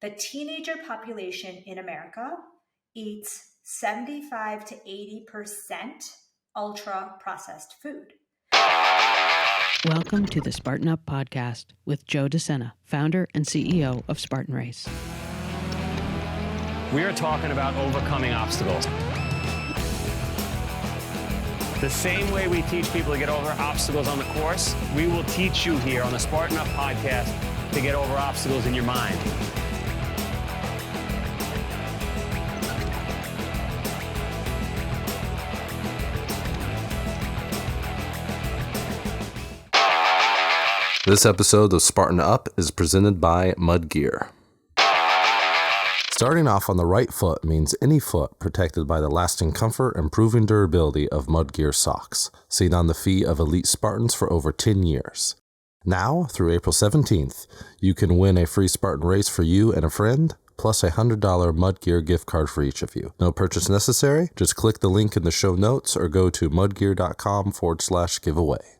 the teenager population in America eats 75 to 80% ultra processed food. Welcome to the Spartan Up podcast with Joe Sena, founder and CEO of Spartan Race. We are talking about overcoming obstacles. The same way we teach people to get over obstacles on the course, we will teach you here on the Spartan Up podcast to get over obstacles in your mind. This episode of Spartan Up is presented by Mud Gear. Starting off on the right foot means any foot protected by the lasting comfort and proven durability of Mud Gear socks, seen on the feet of elite Spartans for over 10 years. Now, through April 17th, you can win a free Spartan race for you and a friend, plus a $100 Mud Gear gift card for each of you. No purchase necessary. Just click the link in the show notes or go to mudgear.com/giveaway.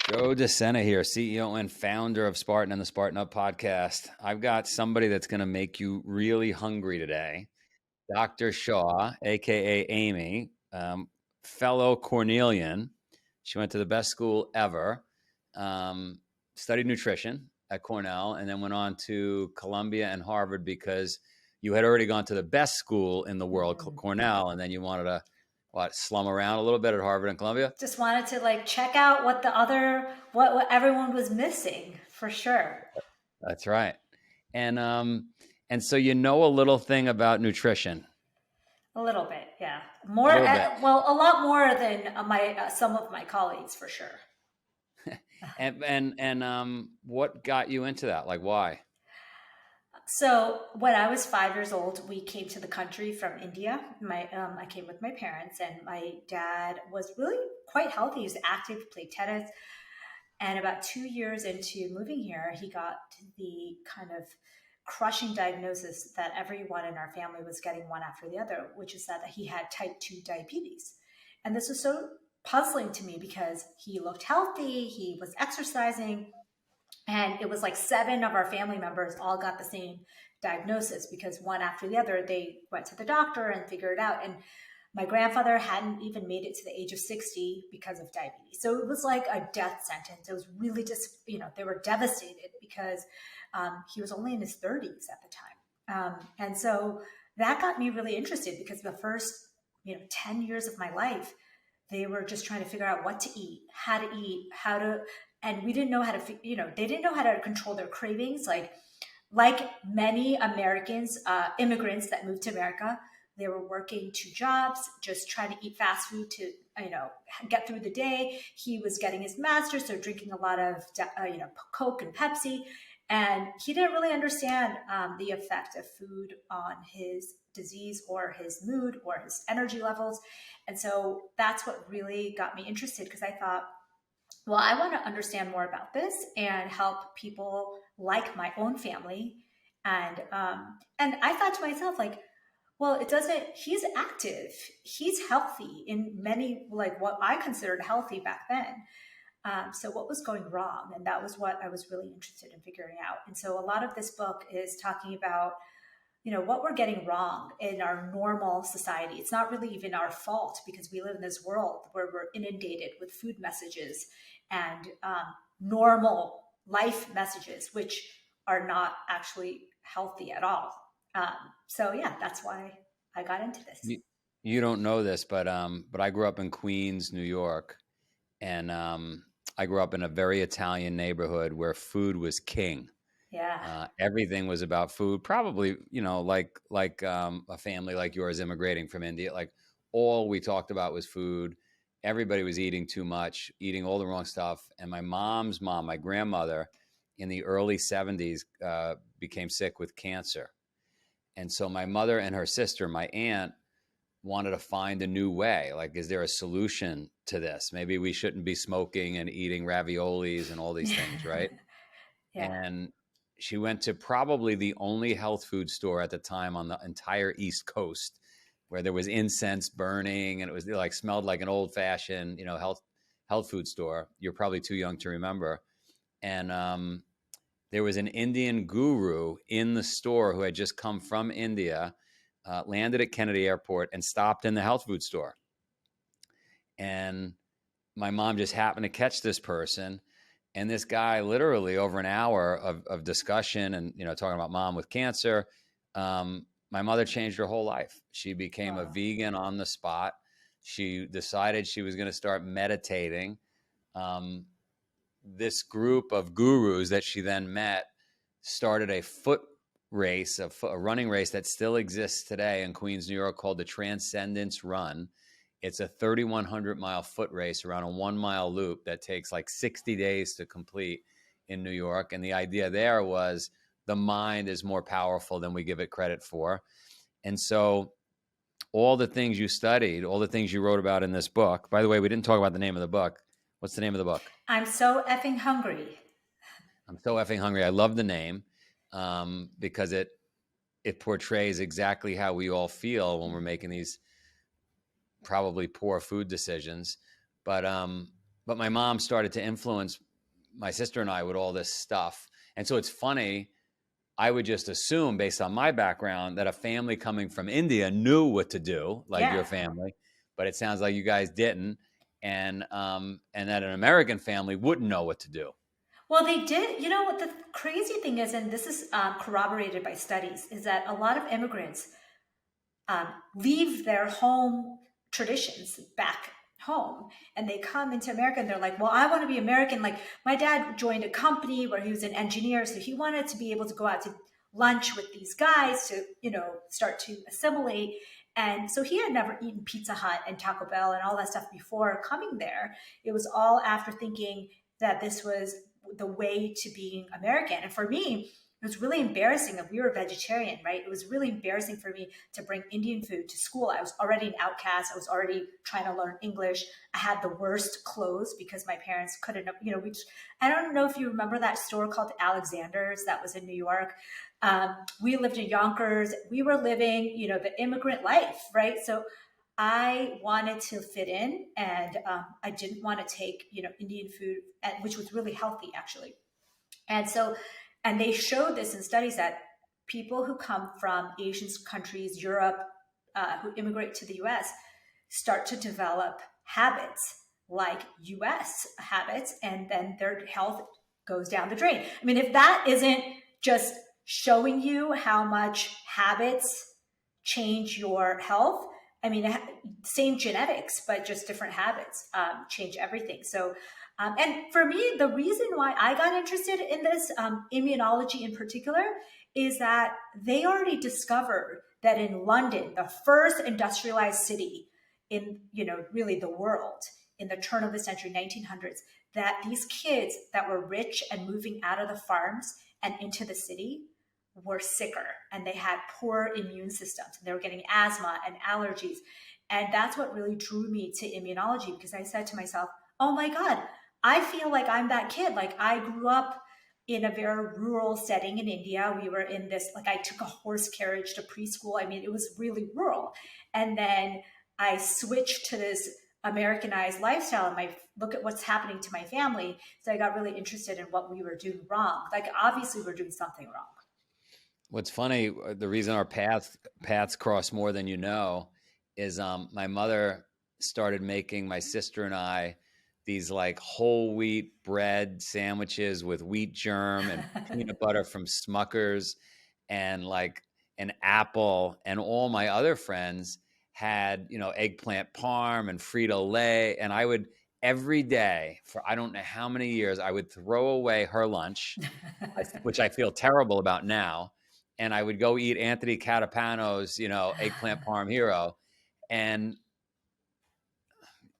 Joe Sena here, CEO and founder of Spartan and the Spartan Up podcast. I've got somebody that's going to make you really hungry today. Dr. Shah, a.k.a. Amy, fellow Cornellian. She went to the best school ever, studied nutrition at Cornell, and then went on to Columbia and Harvard because you had already gone to the best school in the world, Cornell, and then you wanted to slum around a little bit at Harvard and Columbia? Just wanted to check out what everyone was missing, for sure. That's right. And so you know a little thing about nutrition. A little bit, yeah. More, a lot more than some of my colleagues, for sure. and what got you into that? Like, why? So when I was 5 years old, we came to the country from India. I came with my parents, and my dad was really quite healthy. He was active, played tennis. And about 2 years into moving here, he got the kind of crushing diagnosis that everyone in our family was getting one after the other, which is that he had type 2 diabetes. And this was so puzzling to me because he looked healthy, he was exercising, and it was like 7 of our family members all got the same diagnosis because one after the other, they went to the doctor and figured it out. And my grandfather hadn't even made it to the age of 60 because of diabetes. So it was like a death sentence. It was really just, they were devastated because he was only in his 30s at the time. And so that got me really interested because the first, 10 years of my life, they were just trying to figure out what to eat, and we didn't know how to, they didn't know how to control their cravings. Like many Americans, immigrants that moved to America, they were working 2 jobs, just trying to eat fast food to, get through the day. He was getting his master's, so drinking a lot of, Coke and Pepsi. And he didn't really understand the effect of food on his disease or his mood or his energy levels. And so that's what really got me interested because I thought, well, I want to understand more about this and help people like my own family. And I thought to myself, he's active, he's healthy in many, what I considered healthy back then. So what was going wrong? And that was what I was really interested in figuring out. And so a lot of this book is talking about, what we're getting wrong in our normal society. It's not really even our fault because we live in this world where we're inundated with food messages and normal life messages, which are not actually healthy at all. So yeah, that's why I got into this. You don't know this, but I grew up in Queens, New York, and I grew up in a very Italian neighborhood where food was king. Yeah. Everything was about food. Probably, like a family like yours immigrating from India, all we talked about was food. Everybody was eating too much, eating all the wrong stuff. And my mom's mom, my grandmother, in the early 70s, became sick with cancer. And so my mother and her sister, my aunt, wanted to find a new way. Is there a solution to this? Maybe we shouldn't be smoking and eating raviolis and all these things, right? Yeah. And she went to probably the only health food store at the time on the entire East Coast where there was incense burning and it was smelled like an old fashioned, health food store. You're probably too young to remember. And there was an Indian guru in the store who had just come from India, landed at Kennedy Airport, and stopped in the health food store. And my mom just happened to catch this person. And this guy, literally over an hour of discussion and, talking about mom with cancer, my mother changed her whole life. She became a vegan on the spot. She decided she was going to start meditating. This group of gurus that she then met started a foot race, a running race that still exists today in Queens, New York, called the Transcendence Run. It's a 3,100-mile foot race around a 1-mile loop that takes like 60 days to complete in New York. And the idea there was the mind is more powerful than we give it credit for. And so all the things you studied, all the things you wrote about in this book, by the way, we didn't talk about the name of the book. What's the name of the book? I'm So Effing Hungry. I'm So Effing Hungry. I love the name because it portrays exactly how we all feel when we're making these probably poor food decisions. But my mom started to influence my sister and I with all this stuff. And so it's funny, I would just assume based on my background that a family coming from India knew what to do, like your family, but it sounds like you guys didn't. And that an American family wouldn't know what to do. Well, they did. You know what the crazy thing is, and this is corroborated by studies, is that a lot of immigrants leave their home traditions back home and they come into America and they're like, well, I want to be American. Like my dad joined a company where he was an engineer, so he wanted to be able to go out to lunch with these guys to, start to assimilate. And so he had never eaten Pizza Hut and Taco Bell and all that stuff before coming there. It was all after thinking that this was the way to being American. And for me, it was really embarrassing that we were vegetarian, right? It was really embarrassing for me to bring Indian food to school. I was already an outcast. I was already trying to learn English. I had the worst clothes because my parents couldn't, I don't know if you remember that store called Alexander's that was in New York. We lived in Yonkers. We were living, the immigrant life, right? So I wanted to fit in and I didn't want to take, Indian food, which was really healthy actually. And they showed this in studies that people who come from Asian countries, Europe, who immigrate to the US, start to develop habits like US habits, and then their health goes down the drain. I mean, if that isn't just showing you how much habits change your health, I mean, same genetics, but just different habits change everything. So, and for me, the reason why I got interested in this immunology in particular is that they already discovered that in London, the first industrialized city in, really the world in the turn of the century, 1900s, that these kids that were rich and moving out of the farms and into the city were sicker and they had poor immune systems. They were getting asthma and allergies. And that's what really drew me to immunology, because I said to myself, oh my God, I feel like I'm that kid. Like I grew up in a very rural setting in India. We were in this, like I took a horse carriage to preschool. I mean, it was really rural. And then I switched to this Americanized lifestyle and look at what's happening to my family. So I got really interested in what we were doing wrong. Like obviously we're doing something wrong. What's funny, the reason our paths cross more than you know is my mother started making my sister and I these like whole wheat bread sandwiches with wheat germ and peanut butter from Smucker's and like an apple. And all my other friends had, eggplant parm and Frito-Lay. And I would every day for I don't know how many years, I would throw away her lunch, which I feel terrible about now. And I would go eat Anthony Catapano's, eggplant parm hero. And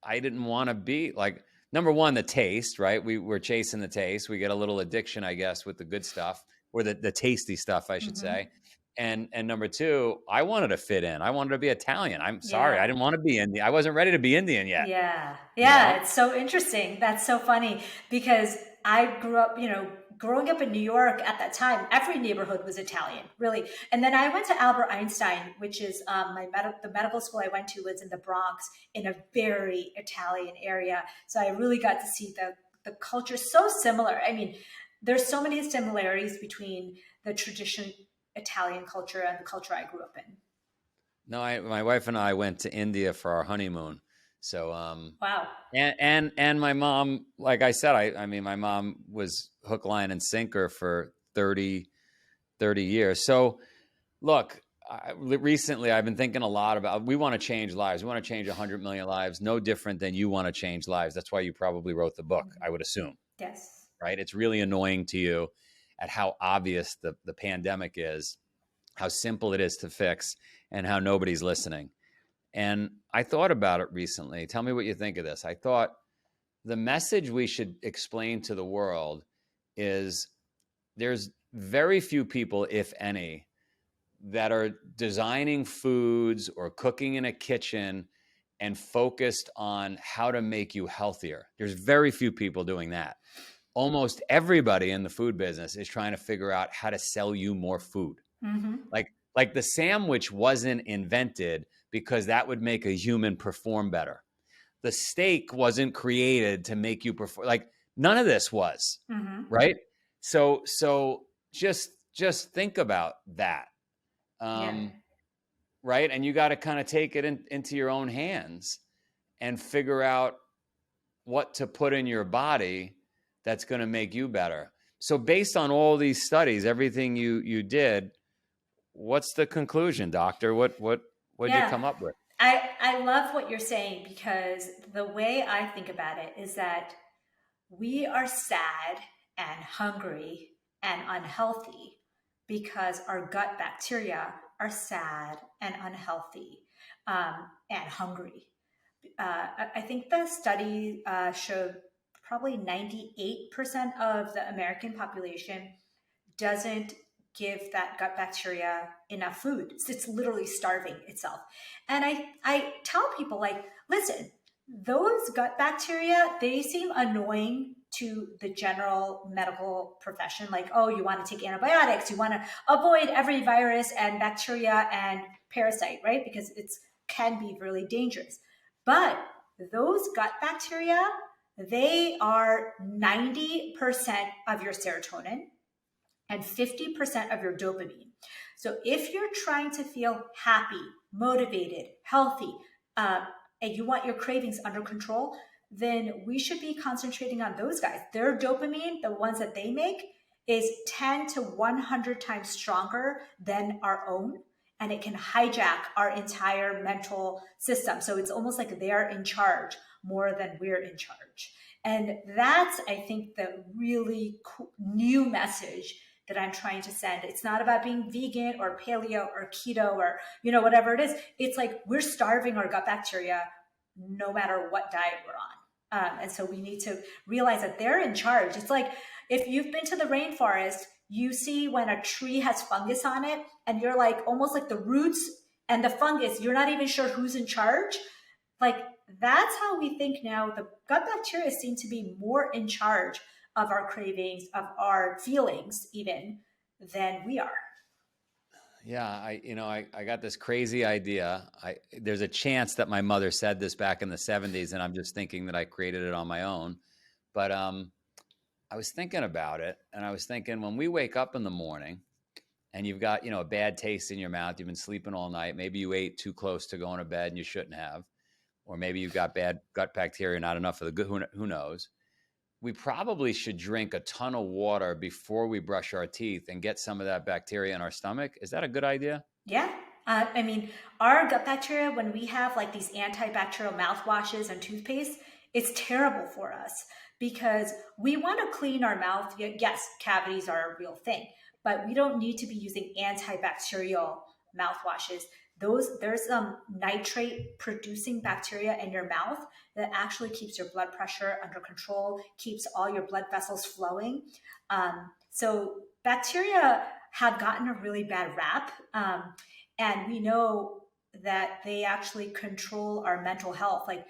I didn't want to be like, number one, the taste, right? We were chasing the taste. We get a little addiction, I guess, with the good stuff or the tasty stuff, I should say. And number two, I wanted to fit in. I wanted to be Italian. I'm sorry. I didn't want to be Indian. I wasn't ready to be Indian yet. Yeah. It's so interesting. That's so funny because I grew up, growing up in New York at that time, every neighborhood was Italian, really. And then I went to Albert Einstein, which is the medical school I went to was in the Bronx in a very Italian area. So I really got to see the culture so similar. I mean, there's so many similarities between the traditional Italian culture and the culture I grew up in. No, my wife and I went to India for our honeymoon. So, Wow. and my mom, like I said, I mean, my mom was hook, line, and sinker for 30 years. So look, recently I've been thinking a lot about, we want to change lives. We want to change 100 million lives, no different than you want to change lives. That's why you probably wrote the book, I would assume. Yes. Right? It's really annoying to you at how obvious the pandemic is, how simple it is to fix, and how nobody's listening. And I thought about it recently. Tell me what you think of this. I thought the message we should explain to the world is there's very few people, if any, that are designing foods or cooking in a kitchen and focused on how to make you healthier. There's very few people doing that. Almost everybody in the food business is trying to figure out how to sell you more food. Mm-hmm. Like the sandwich wasn't invented because that would make a human perform better. The steak wasn't created to make you perform. Like none of this was, right? So just think about that. Right? And you got to kind of take it into your own hands and figure out what to put in your body that's going to make you better. So based on all these studies, everything you did, what's the conclusion, doctor? What did you come up with? I love what you're saying, because the way I think about it is that we are sad and hungry and unhealthy because our gut bacteria are sad and unhealthy and hungry. I think the study showed probably 98% of the American population doesn't give that gut bacteria enough food. It's literally starving itself. And I tell people, like, listen, those gut bacteria, they seem annoying to the general medical profession. Like, oh, you want to take antibiotics, you want to avoid every virus and bacteria and parasite, right? Because it can be really dangerous. But those gut bacteria, they are 90% of your serotonin and 50% of your dopamine. So if you're trying to feel happy, motivated, healthy, and you want your cravings under control, then we should be concentrating on those guys. Their dopamine, the ones that they make, is 10 to 100 times stronger than our own. And it can hijack our entire mental system. So it's almost like they're in charge more than we're in charge. And that's, I think, the really cool, new message that I'm trying to send. It's not about being vegan or paleo or keto or, whatever it is. It's like we're starving our gut bacteria no matter what diet we're on. And so we need to realize that they're in charge. It's like if you've been to the rainforest, you see when a tree has fungus on it and you're like almost like the roots and the fungus, you're not even sure who's in charge. Like that's how we think now. The gut bacteria seem to be more in charge of our cravings, of our feelings even, than we are. Yeah, I got this crazy idea. There's a chance that my mother said this back in the 70s, and I'm just thinking that I created it on my own. But I was thinking about it, and I was thinking when we wake up in the morning and you've got, a bad taste in your mouth, you've been sleeping all night, maybe you ate too close to going to bed and you shouldn't have, or maybe you've got bad gut bacteria, not enough of the good, who knows? We probably should drink a ton of water before we brush our teeth and get some of that bacteria in our stomach. Is that a good idea? Yeah. I mean, our gut bacteria, when we have like these antibacterial mouthwashes and toothpaste, it's terrible for us because we want to clean our mouth. Yes, cavities are a real thing, but we don't need to be using antibacterial mouthwashes. There's nitrate producing bacteria in your mouth that actually keeps your blood pressure under control, keeps all your blood vessels flowing. So bacteria have gotten a really bad rap. And we know that they actually control our mental health. Like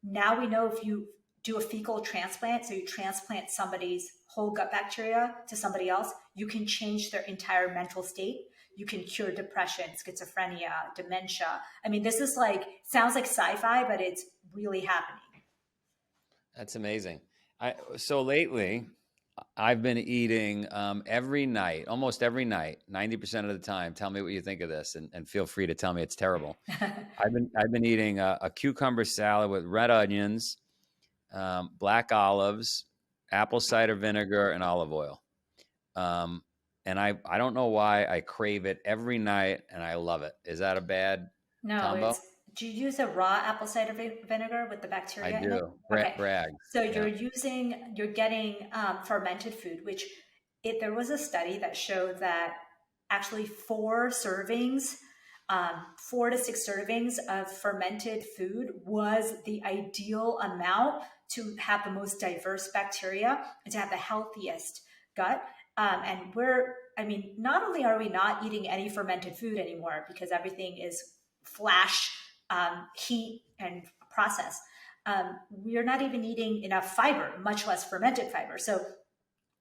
now we know if you do a fecal transplant, so you transplant somebody's whole gut bacteria to somebody else, you can change their entire mental state. You can cure depression, schizophrenia, dementia. I mean, this is sounds like sci-fi, but it's really happening. That's amazing. So lately, I've been eating every night, almost every night, 90% of the time. Tell me what you think of this, and feel free to tell me it's terrible. I've been eating a cucumber salad with red onions, black olives, apple cider vinegar, and olive oil. And I don't know why I crave it every night, and I love it. Is that a bad No, combo? do you use a raw apple cider vinegar with the I bacteria in it? do. Okay. Brag. So Yeah. you're getting fermented food, which there was a study that showed that actually 4 to 6 servings of fermented food was the ideal amount to have the most diverse bacteria and to have the healthiest gut. Not only are we not eating any fermented food anymore because everything is flash, heat, and process, we're not even eating enough fiber, much less fermented fiber. So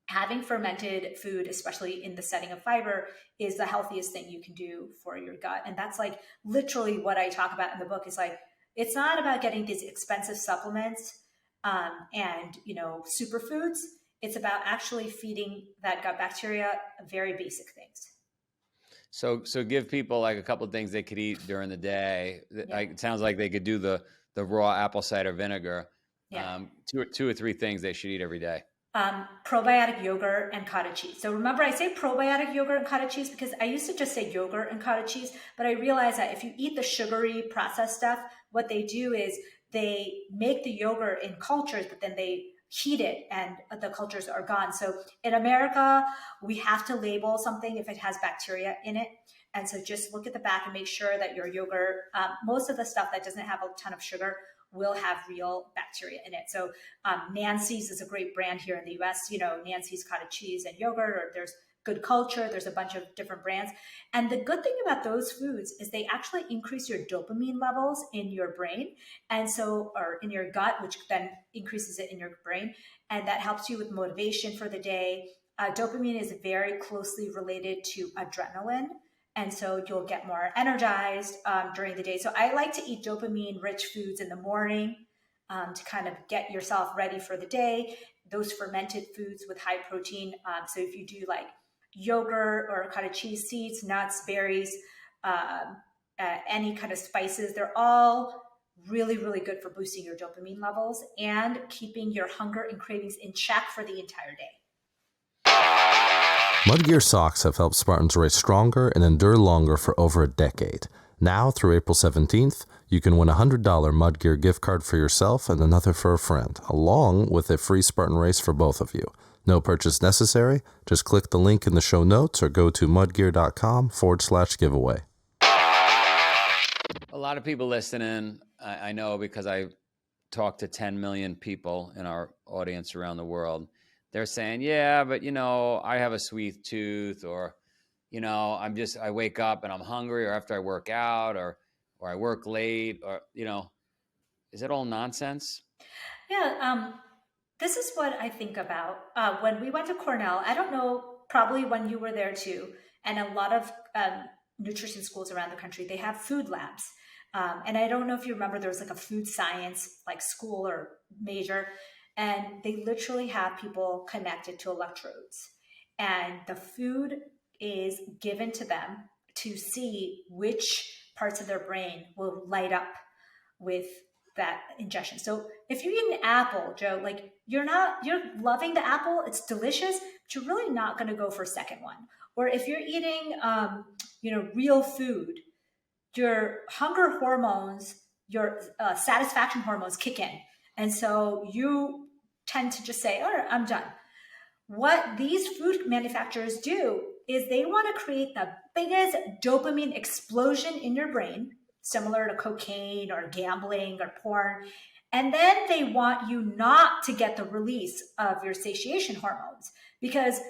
having fermented food, especially in the setting of fiber, is the healthiest thing you can do for your gut. And that's like literally what I talk about in the book. Is like, it's not about getting these expensive supplements and superfoods. It's about actually feeding that gut bacteria very basic things. So give people like a couple of things they could eat during the day. Yeah. It sounds like they could do the raw apple cider vinegar. Yeah. Two or three things they should eat every day. Probiotic yogurt and cottage cheese. So remember, I say probiotic yogurt and cottage cheese because I used to just say yogurt and cottage cheese, but I realized that if you eat the sugary processed stuff, what they do is they make the yogurt in cultures, but then they heat it and the cultures are gone. So in America, we have to label something if it has bacteria in it. And so just look at the back and make sure that your yogurt, most of the stuff that doesn't have a ton of sugar will have real bacteria in it. So Nancy's is a great brand here in the US, Nancy's cottage cheese and yogurt, or there's Good Culture. There's a bunch of different brands. And the good thing about those foods is they actually increase your dopamine levels in your brain. Or in your gut, which then increases it in your brain. And that helps you with motivation for the day. Dopamine is very closely related to adrenaline. And so you'll get more energized during the day. So I like to eat dopamine-rich foods in the morning to kind of get yourself ready for the day. Those fermented foods with high protein. So if you do like yogurt or cottage cheese, seeds, nuts, berries, any kind of spices, they're all really, really good for boosting your dopamine levels and keeping your hunger and cravings in check for the entire day. Mudgear socks have helped Spartans race stronger and endure longer for over a decade. Now, through April 17th, you can win a $100 Mudgear gift card for yourself and another for a friend, along with a free Spartan race for both of you. No purchase necessary. Just click the link in the show notes or go to mudgear.com/giveaway. A lot of people listening, I know because I talked to 10 million people in our audience around the world. They're saying, yeah, but I have a sweet tooth, or, I wake up and I'm hungry, or after I work out, or I work late, or, is it all nonsense? Yeah. This is what I think about. When we went to Cornell, I don't know, probably when you were there too, and a lot of nutrition schools around the country, they have food labs. And I don't know if you remember, there was like a food science like school or major, and they literally have people connected to electrodes. And the food is given to them to see which parts of their brain will light up with that ingestion. So if you eat an apple, Joe, like you're loving the apple, it's delicious, but you're really not going to go for a second one. Or if you're eating, real food, your hunger hormones, your satisfaction hormones kick in. And so you tend to just say, all right, I'm done. What these food manufacturers do is they want to create the biggest dopamine explosion in your brain, similar to cocaine or gambling or porn. And then they want you not to get the release of your satiation hormones, because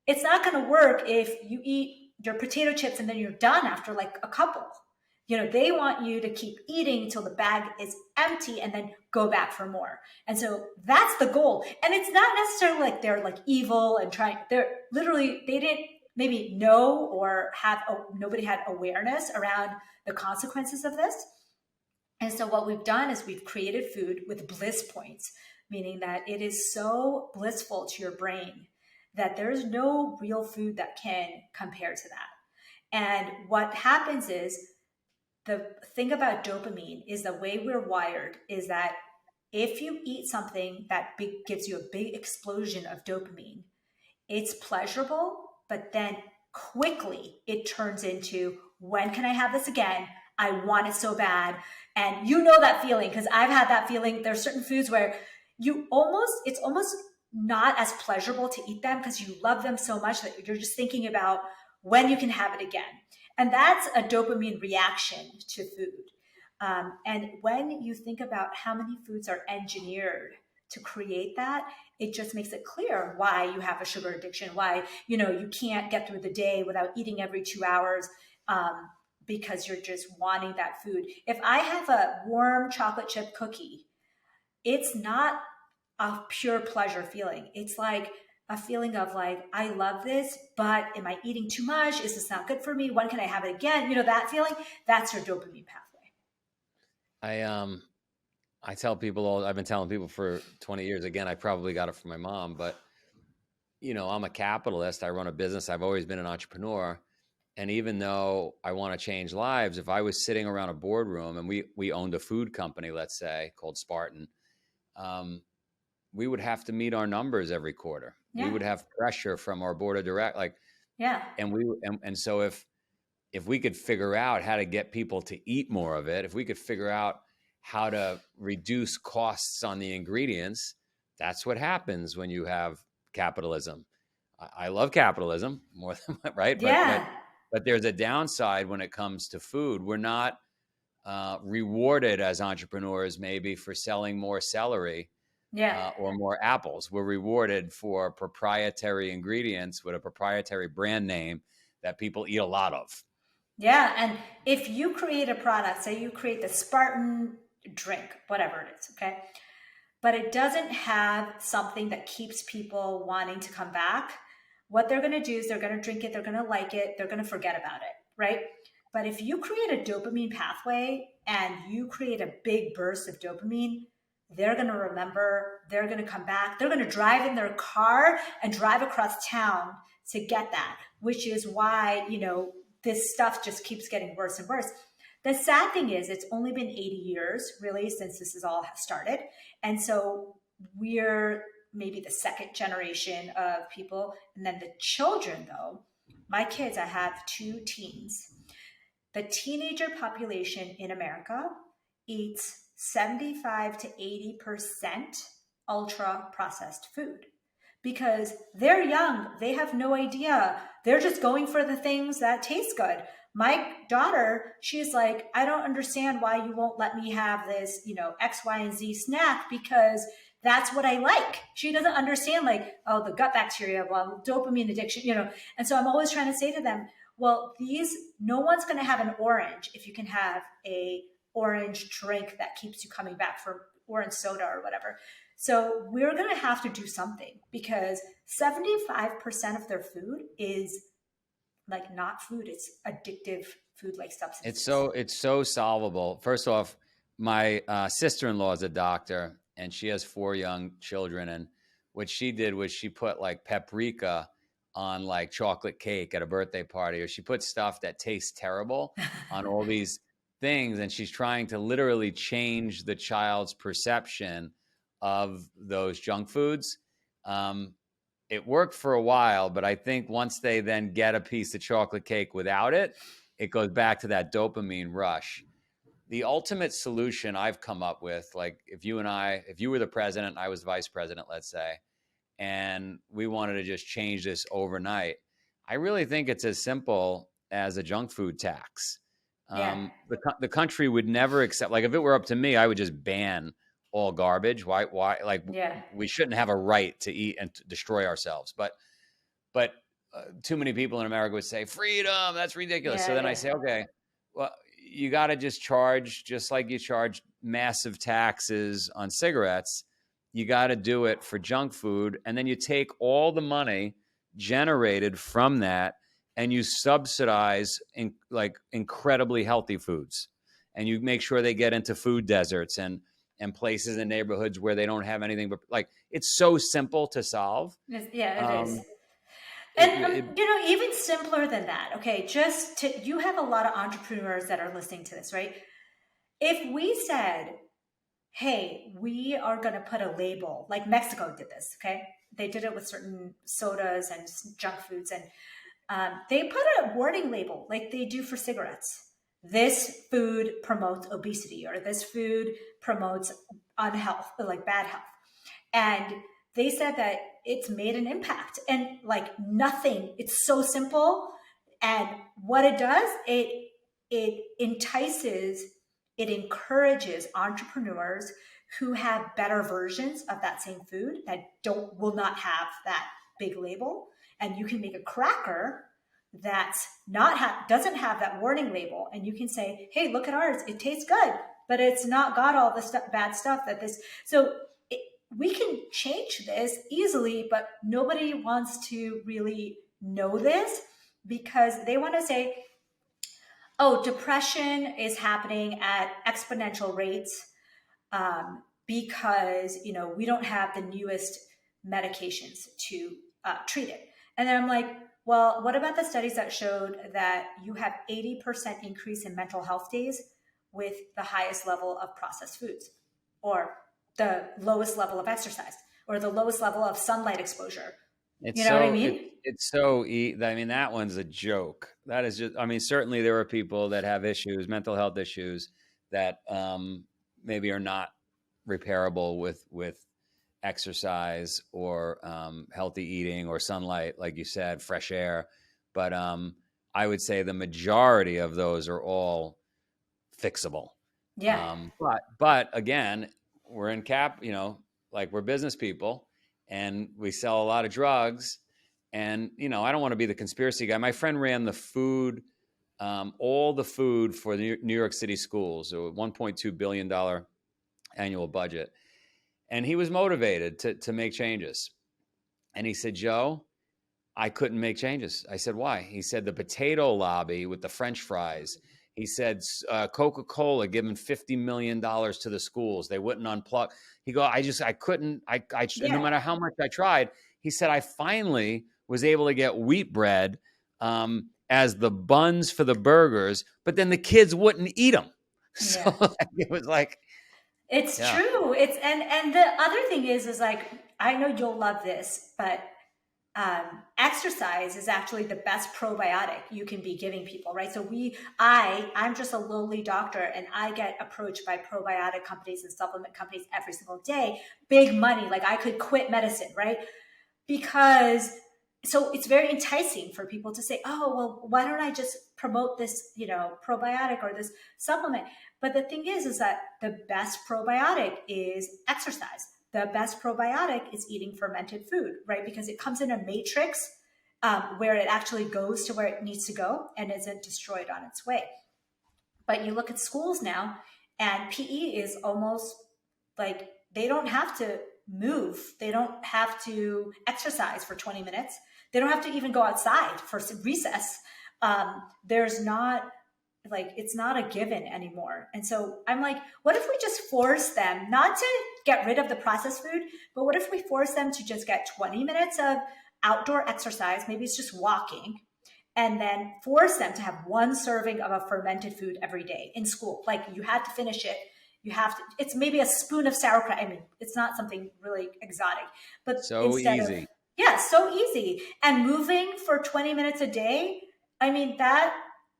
it's not going to work if you eat your potato chips and then you're done after like a couple. They want you to keep eating until the bag is empty and then go back for more. And so that's the goal. And it's not necessarily like they're like evil and they didn't maybe know or nobody had awareness around the consequences of this. And so what we've done is we've created food with bliss points. meaning that it is so blissful to your brain that there's no real food that can compare to that. And what happens is, the thing about dopamine is the way we're wired is that if you eat something that gives you a big explosion of dopamine, it's pleasurable, but then quickly it turns into, when can I have this again? I want it so bad. And you know that feeling, because I've had that feeling. There's certain foods where it's almost not as pleasurable to eat them because you love them so much that you're just thinking about when you can have it again. And that's a dopamine reaction to food. And when you think about how many foods are engineered to create that, it just makes it clear why you have a sugar addiction, why, you can't get through the day without eating every 2 hours, because you're just wanting that food. If I have a warm chocolate chip cookie, it's not a pure pleasure feeling. It's like a feeling of like, I love this, but am I eating too much? Is this not good for me? When can I have it again? That feeling, that's your dopamine pathway. I tell people I've been telling people for 20 years, again, I probably got it from my mom, but I'm a capitalist. I run a business. I've always been an entrepreneur. And even though I want to change lives, if I was sitting around a boardroom and we owned a food company, let's say, called Spartan, we would have to meet our numbers every quarter. Yeah. We would have pressure from our board of directors, and so if we could figure out how to get people to eat more of it, if we could figure out how to reduce costs on the ingredients, that's what happens when you have capitalism. I love capitalism more than right, but there's a downside when it comes to food. We're not rewarded as entrepreneurs maybe for selling more celery. Or more apples. We're rewarded for proprietary ingredients with a proprietary brand name that people eat a lot of. Yeah. And if you create a product, say you create the Spartan drink, whatever it is, okay, but it doesn't have something that keeps people wanting to come back, what they're going to do is they're going to drink it, they're going to like it, they're going to forget about it, right? But if you create a dopamine pathway and you create a big burst of dopamine, they're going to remember, they're going to come back, they're going to drive in their car and drive across town to get that, which is why, this stuff just keeps getting worse and worse. The sad thing is it's only been 80 years really since this is all started. And so we're maybe the second generation of people. And then the children though, my kids, I have 2 teens. The teenager population in America eats 75 to 80% ultra processed food because they're young. They have no idea. They're just going for the things that taste good. My daughter, she's like, I don't understand why you won't let me have this, X, Y, and Z snack because that's what I like. She doesn't understand the gut bacteria, dopamine addiction, And so I'm always trying to say to them, well, no one's going to have an orange if you can have a orange drink that keeps you coming back, for orange soda or whatever. So we're going to have to do something because 75% of their food is not food. It's addictive food like substances. It's so solvable. First off, my sister-in-law is a doctor and she has 4 young children. And what she did was she put paprika on chocolate cake at a birthday party, or she put stuff that tastes terrible on all these things, and she's trying to literally change the child's perception of those junk foods. It worked for a while, but I think once they then get a piece of chocolate cake without it, it goes back to that dopamine rush. The ultimate solution I've come up with, if you were the president and I was vice president, let's say, and we wanted to just change this overnight, I really think it's as simple as a junk food tax. The country would never accept, if it were up to me, I would just ban all garbage. Why? We shouldn't have a right to eat and to destroy ourselves. But too many people in America would say, freedom, that's ridiculous. So then I say, okay, well, you got to just charge, just like you charge massive taxes on cigarettes, you got to do it for junk food. And then you take all the money generated from that and you subsidize incredibly healthy foods, and you make sure they get into food deserts and and places and neighborhoods where they don't have anything, but like, it's so simple to solve. Yeah, it is. Um, And even simpler than that. Okay, you have a lot of entrepreneurs that are listening to this, right? If we said, hey, we are going to put a label, like Mexico did this, okay? They did it with certain sodas and junk foods, and they put a warning label like they do for cigarettes. This food promotes obesity, or this food promotes unhealth, like bad health. And they said that it's made an impact, and like nothing, it's so simple. And what it does, it entices, it encourages entrepreneurs who have better versions of that same food that will not have that big label. And you can make a cracker that's doesn't have that warning label, and you can say, hey, look at ours, it tastes good, but it's not got all the bad stuff that this. So we can change this easily, but nobody wants to really know this, because they want to say, oh, depression is happening at exponential rates because we don't have the newest medications to treat it. And then I'm like, well, what about the studies that showed that you have 80% increase in mental health days with the highest level of processed foods, or the lowest level of exercise, or the lowest level of sunlight exposure? It's you know what I mean? It's so, I mean, that one's a joke. That is just, I mean, certainly there are people that have issues, mental health issues, that maybe are not repairable with exercise or healthy eating or sunlight, like you said, fresh air. But I would say the majority of those are all fixable. Yeah. But again, we're in like, we're business people, and we sell a lot of drugs. And, I don't want to be the conspiracy guy. My friend ran the food, all the food for the New York City schools, so $1.2 billion annual budget. And he was motivated to make changes. And he said, Joe, I couldn't make changes. I said, why? He said, the potato lobby with the French fries. He said, Coca-Cola giving $50 million to the schools. They wouldn't unplug. He go, I couldn't, no matter how much I tried. He said, I finally was able to get wheat bread as the buns for the burgers, but then the kids wouldn't eat them. So it was like, it's true. It's, and the other thing is like, I know you'll love this, but exercise is actually the best probiotic you can be giving people, right? So I'm just a lowly doctor, and I get approached by probiotic companies and supplement companies every single day, big money. Like, I could quit medicine, right? So it's very enticing for people to say, oh, well, why don't I just promote this, probiotic or this supplement? But the thing is that the best probiotic is exercise. The best probiotic is eating fermented food, right? Because it comes in a matrix where it actually goes to where it needs to go and isn't destroyed on its way. But you look at schools now, and PE is almost like they don't have to move. They don't have to exercise for 20 minutes. They don't have to even go outside for recess. There's not, like, it's not a given anymore. And so I'm like, what if we just force them not to get rid of the processed food, but what if we force them to just get 20 minutes of outdoor exercise? Maybe it's just walking, and then force them to have one serving of a fermented food every day in school. Like, you have to finish it. You have to, it's maybe a spoon of sauerkraut. I mean, it's not something really exotic, but so easy. So easy. And moving for 20 minutes a day, I mean, that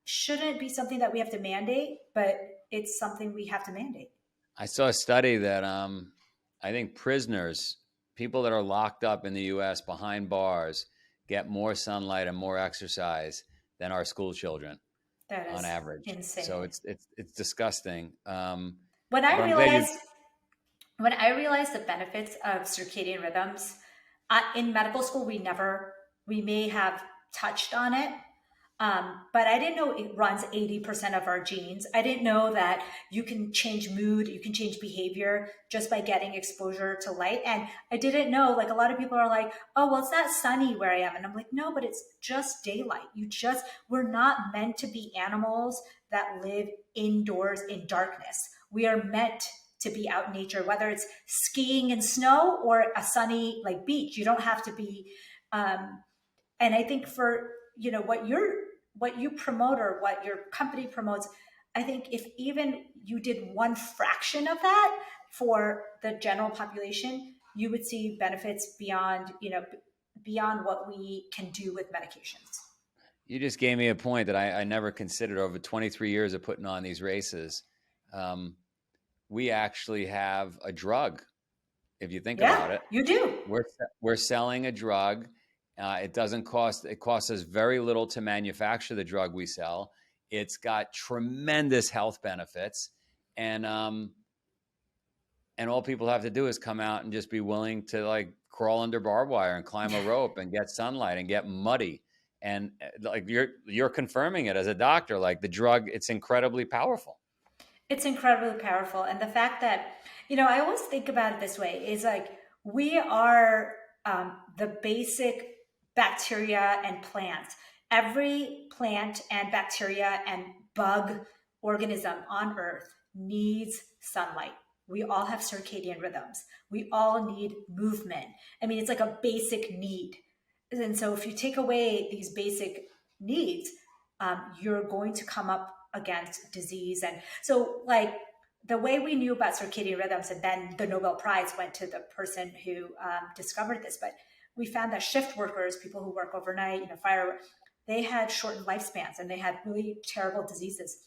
shouldn't be something that we have to mandate, but it's something we have to mandate. I saw a study that I think prisoners, people that are locked up in the U.S. behind bars, get more sunlight and more exercise than our school children on average. Insane. So it's disgusting. When I realized the benefits of circadian rhythms in medical school, we may have touched on it. But I didn't know it runs 80% of our genes. I didn't know that you can change mood, you can change behavior just by getting exposure to light. And I didn't know, like, a lot of people are like, oh, well, it's not sunny where I am. And I'm like, no, but it's just daylight. We're not meant to be animals that live indoors in darkness. We are meant to be out in nature, whether it's skiing in snow or a sunny like beach. You don't have to be. And I think for what you promote or what your company promotes, I think if even you did one fraction of that for the general population, you would see benefits beyond what we can do with medications. You just gave me a point that I never considered over 23 years of putting on these races. We actually have a drug. If you think about it, you do. We're selling a drug. It costs us very little to manufacture the drug we sell. It's got tremendous health benefits. And all people have to do is come out and just be willing to like crawl under barbed wire and climb a rope and get sunlight and get muddy. And like you're confirming it as a doctor, like the drug, it's incredibly powerful. It's incredibly powerful. And the fact that, I always think about it this way is like, we are the basic bacteria and plants. Every plant and bacteria and bug organism on Earth needs sunlight. We all have circadian rhythms. We all need movement. I mean, it's like a basic need. And so if you take away these basic needs, you're going to come up against disease. And so like the way we knew about circadian rhythms, and then the Nobel Prize went to the person who discovered this, but we found that shift workers, people who work overnight, they had shortened lifespans and they had really terrible diseases.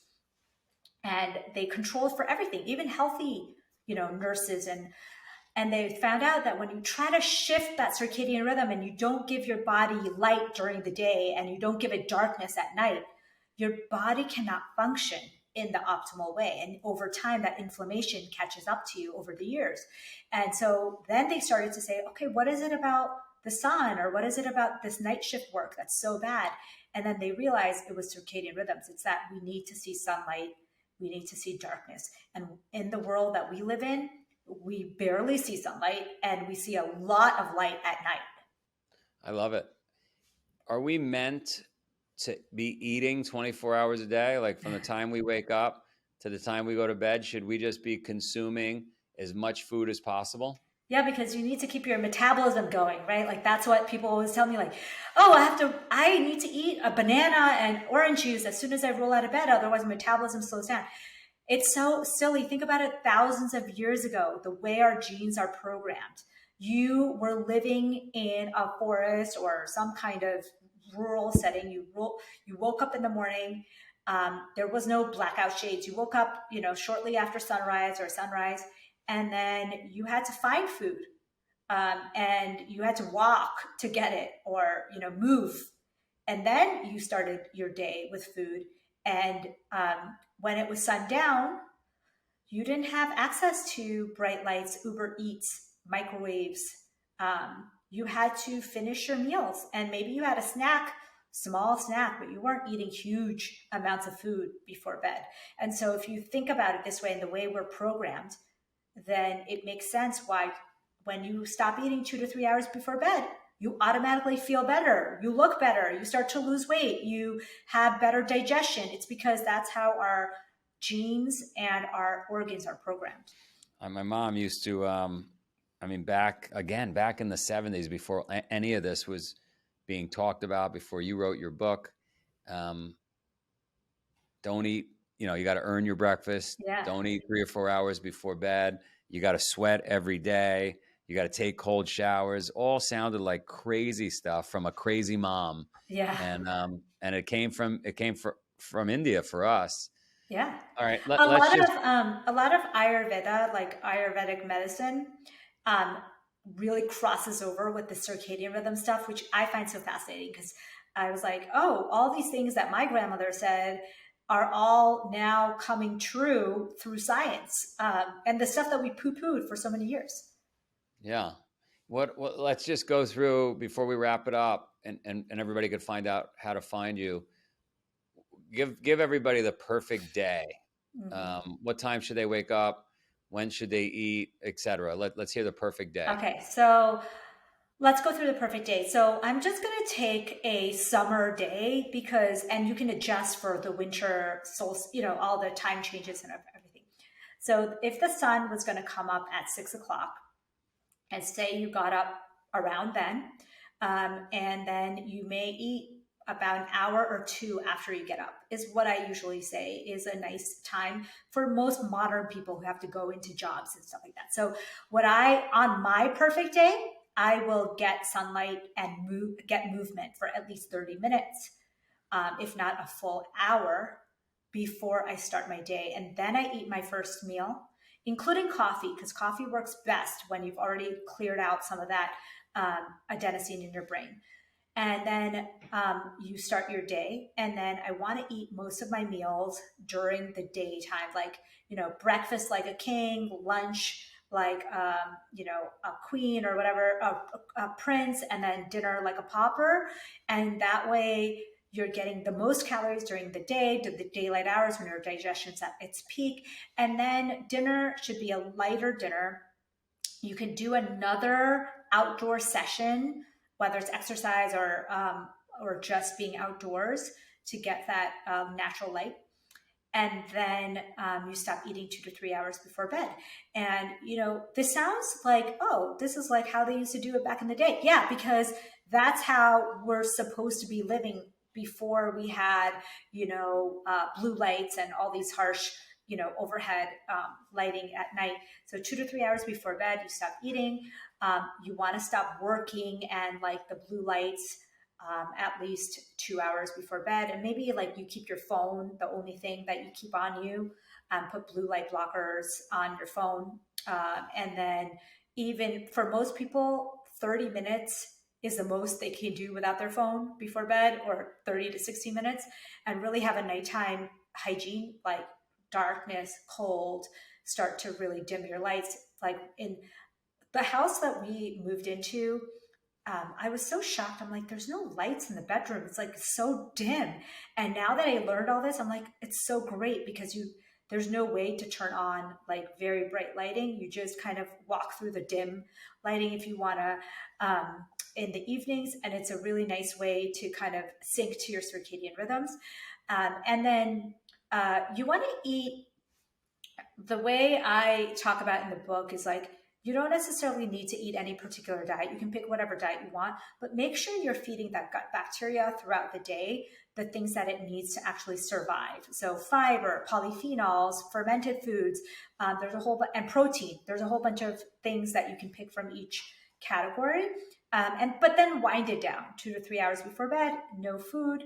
And they controlled for everything, even healthy, nurses. And they found out that when you try to shift that circadian rhythm and you don't give your body light during the day and you don't give it darkness at night, your body cannot function in the optimal way. And over time, that inflammation catches up to you over the years. And so then they started to say, okay, what is it about the sun, or what is it about this night shift work that's so bad? And then they realized it was circadian rhythms. It's that we need to see sunlight, we need to see darkness. And in the world that we live in, we barely see sunlight and we see a lot of light at night. I love it. Are we meant to be eating 24 hours a day? Like from the time we wake up to the time we go to bed, should we just be consuming as much food as possible? Yeah, because you need to keep your metabolism going, right? Like that's what people always tell me, like, oh, I need to eat a banana and orange juice as soon as I roll out of bed, otherwise metabolism slows down. It's so silly. Think about it thousands of years ago, the way our genes are programmed. You were living in a forest or some kind of rural setting. You woke up in the morning. There was no blackout shades. You woke up, shortly after sunrise or sunrise. And then you had to find food, and you had to walk to get it, or move. And then you started your day with food. And when it was sundown, you didn't have access to bright lights, Uber Eats, microwaves. You had to finish your meals, and maybe you had a snack, small snack, but you weren't eating huge amounts of food before bed. And so if you think about it this way, and the way we're programmed, then it makes sense why when you stop eating 2 to 3 hours before bed, you automatically feel better, you look better, you start to lose weight, you have better digestion. It's because that's how our genes and our organs are programmed. My mom used to, back in the 70s, before any of this was being talked about, before you wrote your book, don't eat. You got to earn your breakfast. Yeah. Don't eat 3 or 4 hours before bed. You got to sweat every day. You got to take cold showers. All sounded like crazy stuff from a crazy mom. Yeah. And it came from India for us. Yeah. All right. A lot of Ayurveda, like Ayurvedic medicine, really crosses over with the circadian rhythm stuff, which I find so fascinating, because I was like, oh, all these things that my grandmother said are all now coming true through science, and the stuff that we poo-pooed for so many years. Yeah. What let's just go through before we wrap it up, and everybody could find out how to find you. Give everybody the perfect day. Mm-hmm. What time should they wake up? When should they eat, etc.? Let's hear the perfect day. Okay. So let's go through the perfect day. So I'm just going to take a summer day and you can adjust for the winter solstice, all the time changes and everything. So if the sun was going to come up at 6 o'clock, and say you got up around then, and then you may eat about an hour or two after you get up, is what I usually say is a nice time for most modern people who have to go into jobs and stuff like that. So on my perfect day, I will get sunlight and get movement for at least 30 minutes, if not a full hour before I start my day. And then I eat my first meal, including coffee, because coffee works best when you've already cleared out some of that adenosine in your brain. And then you start your day. And then I want to eat most of my meals during the daytime, like, breakfast like a king, lunch like, a queen or whatever, a prince, and then dinner like a pauper. And that way you're getting the most calories during the day, the daylight hours when your digestion's at its peak. And then dinner should be a lighter dinner. You can do another outdoor session, whether it's exercise or just being outdoors, to get that natural light. And then you stop eating 2 to 3 hours before bed. And, this sounds like, oh, this is like how they used to do it back in the day. Yeah, because that's how we're supposed to be living before we had, blue lights and all these harsh, overhead lighting at night. So 2 to 3 hours before bed, you stop eating. You want to stop working and like the blue lights at least 2 hours before bed. And maybe like you keep your phone, the only thing that you keep on you, put blue light blockers on your phone. And then even for most people, 30 minutes is the most they can do without their phone before bed, or 30 to 60 minutes, and really have a nighttime hygiene, like darkness, cold, start to really dim your lights. Like in the house that we moved into, I was so shocked. I'm like, there's no lights in the bedroom. It's like so dim. And now that I learned all this, I'm like, it's so great because there's no way to turn on like very bright lighting. You just kind of walk through the dim lighting if you want to in the evenings. And it's a really nice way to kind of sync to your circadian rhythms. And then you want to eat, the way I talk about in the book is like, you don't necessarily need to eat any particular diet. You can pick whatever diet you want, but make sure you're feeding that gut bacteria throughout the day the things that it needs to actually survive. So fiber, polyphenols, fermented foods, there's a whole and protein. There's a whole bunch of things that you can pick from each category, but then wind it down 2 to 3 hours before bed. No food.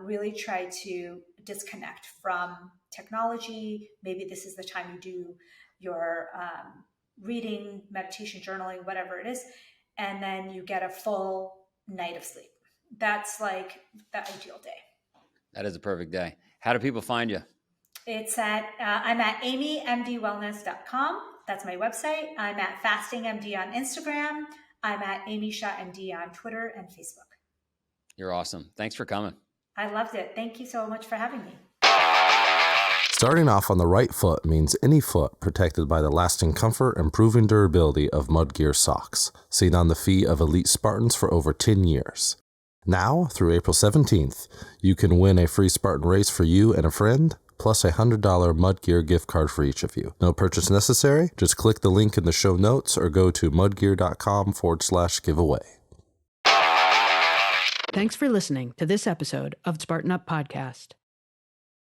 Really try to disconnect from technology. Maybe this is the time you do your reading, meditation, journaling, whatever it is, and then you get a full night of sleep. That's like the ideal day. That is a perfect day. How do people find you? It's I'm at amymdwellness.com. That's my website. I'm at fastingmd on Instagram. I'm at amyshahmd on Twitter and Facebook. You're awesome. Thanks for coming. I loved it. Thank you so much for having me. Starting off on the right foot means any foot protected by the lasting comfort and proven durability of Mudgear socks, seen on the feet of elite Spartans for over 10 years. Now, through April 17th, you can win a free Spartan race for you and a friend, plus a $100 Mudgear gift card for each of you. No purchase necessary. Just click the link in the show notes or go to mudgear.com/giveaway. Thanks for listening to this episode of Spartan Up Podcast.